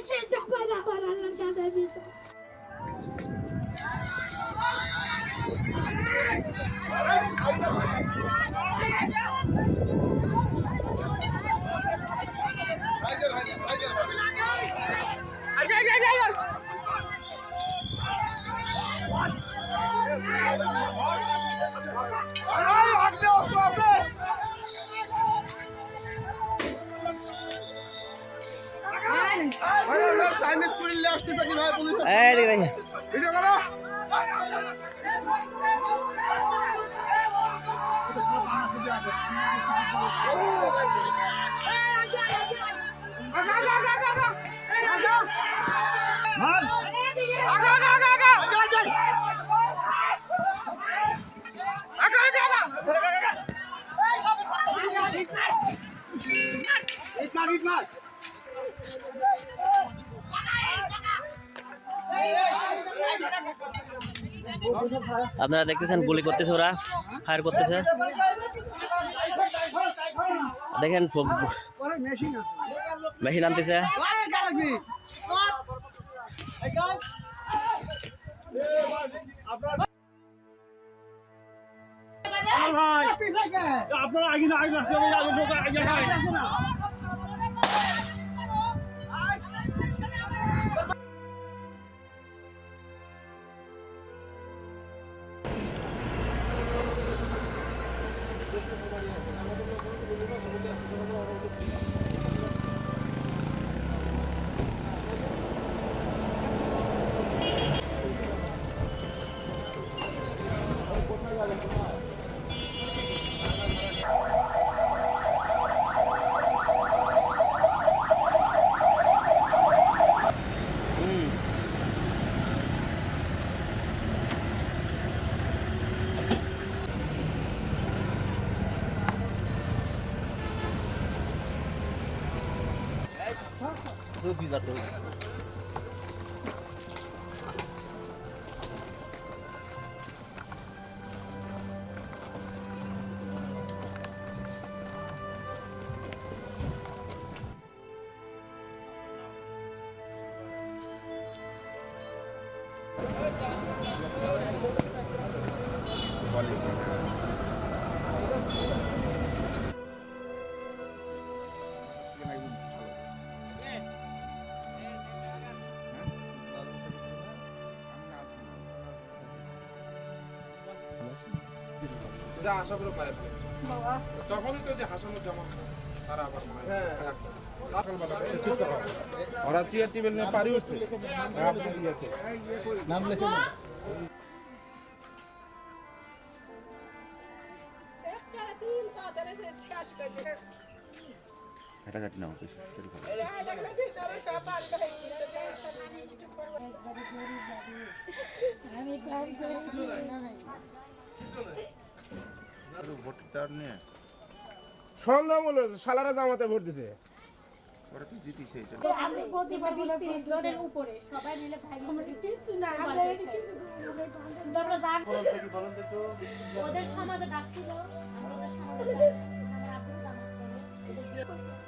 সেটা করে আমার আল্লাহর কাছে ভিতর আপনারা দেখতেছেন গুলি করতেছে, ওরা ফায়ার করতেছে। দেখেন মেশিন আনতেছে। আপনারা আগে না আগে যা আশা করে পারে তখনই তো যে হাসানুজ্জামান তারা আবার ওরা চেয়ার টেবিল নিয়ে পারি উঠছে নাম লেখে হাঁটাঘাটি নাও সন্দেহ মনে হচ্ছে সালারা জামাতে ভোট দিছে ওরা তো জিতিছে আমি প্রতিভা 20-30 জনের উপরে সবাই মিলে ভাই কিছু না আমরা কিছু আমরা জান ওদের সমাজে ডাকছিল আমরা ওদের সমাজে আমরা আপুর দাম করে ওদের বিয়ে করতে